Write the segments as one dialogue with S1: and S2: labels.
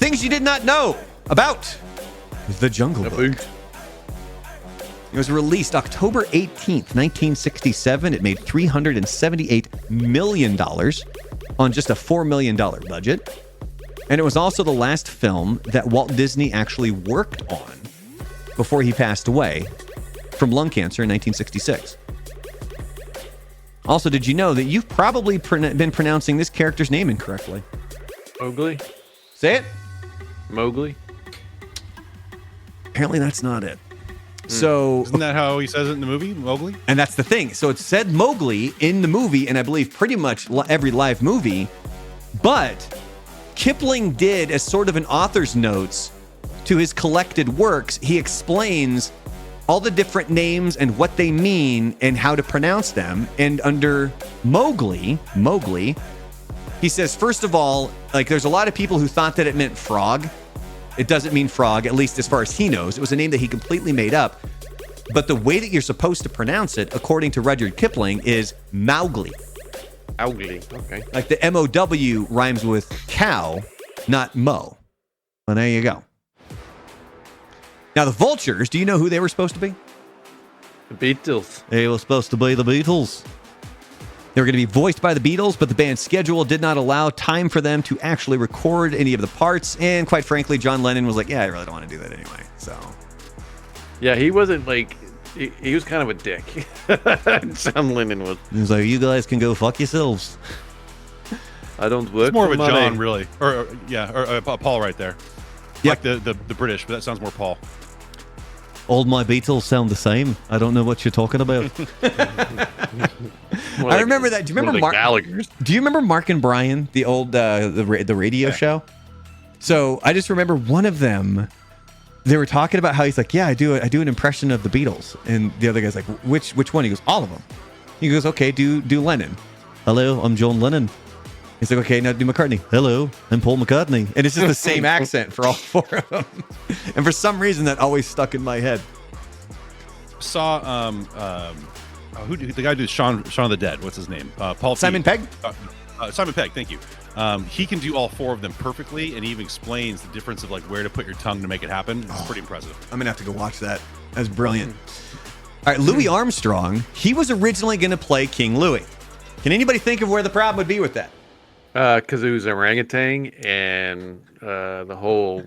S1: things you did not know about The Jungle Book. It was released October 18th, 1967. It made $378 million on just a $4 million budget. And it was also the last film that Walt Disney actually worked on before he passed away from lung cancer in 1966. Also, did you know that you've probably been pronouncing this character's name incorrectly?
S2: Mowgli?
S1: Say it.
S2: Mowgli?
S1: Apparently that's not it. So
S3: isn't that how he says it in the movie, Mowgli?
S1: And that's the thing. So it said Mowgli in the movie, and I believe pretty much every live movie, but Kipling did, as sort of an author's notes to his collected works, he explains all the different names and what they mean and how to pronounce them. And under Mowgli, he says, first of all, like there's a lot of people who thought that it meant frog. It doesn't mean frog, at least as far as he knows. It was a name that he completely made up. But the way that you're supposed to pronounce it, according to Rudyard Kipling, is Mowgli.
S2: Mowgli, okay.
S1: Like the M-O-W rhymes with cow, not mo. Well, there you go. Now, the Vultures, do you know who they were supposed to be?
S2: The Beatles.
S1: They were supposed to be the Beatles. They were going to be voiced by the Beatles, but the band's schedule did not allow time for them to actually record any of the parts. And quite frankly, John Lennon was like, yeah, I really don't want to do that anyway. So,
S2: yeah, he wasn't like, he was kind of a dick. John Lennon was.
S1: He was like, you guys can go fuck yourselves.
S2: I don't work.
S3: It's more
S2: for
S3: of a
S2: money.
S3: John, really. Or Paul right there.
S1: Yep.
S3: Like the British, but that sounds more Paul.
S1: All my Beatles sound the same. I don't know what you're talking about. I remember that. Do you remember Mark? Do you remember Mark and Brian, the old the radio show? So I just remember one of them. They were talking about how he's like, yeah, I do an impression of the Beatles, and the other guy's like, which one? He goes, all of them. He goes, okay, do Lennon. Hello, I'm John Lennon. He's like, okay, now do McCartney. Hello, I'm Paul McCartney. And it's just the same accent for all four of them. And for some reason, that always stuck in my head.
S3: Saw the guy who did Shaun of the Dead. What's his name? Paul
S1: Simon Pegg.
S3: Simon Pegg. Thank you. He can do all four of them perfectly, and he even explains the difference of like where to put your tongue to make it happen. It's pretty impressive.
S1: I'm gonna have to go watch that. That's brilliant. All right, Louis Armstrong. He was originally going to play King Louis. Can anybody think of where the problem would be with that?
S2: Because it was orangutan and the whole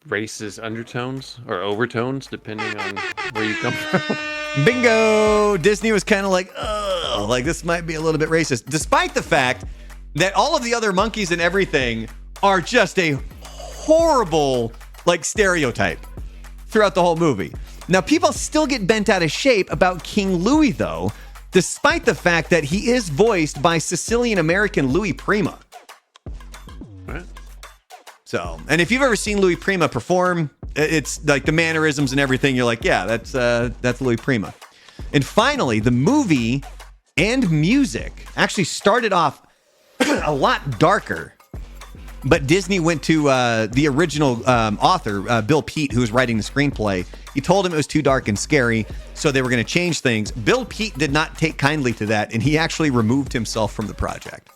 S2: racist undertones or overtones, depending on where you come from.
S1: Bingo! Disney was kind of like, oh, like this might be a little bit racist, despite the fact that all of the other monkeys and everything are just a horrible like stereotype throughout the whole movie. Now, people still get bent out of shape about King Louis, though, despite the fact that he is voiced by Sicilian-American Louis Prima.
S2: What?
S1: So, and if you've ever seen Louis Prima perform, it's like the mannerisms and everything. You're like, yeah, that's Louis Prima. And finally, the movie and music actually started off a lot darker. But Disney went to the original author, Bill Peet, who was writing the screenplay. He told him it was too dark and scary, so they were going to change things. Bill Peet did not take kindly to that, and he actually removed himself from the project.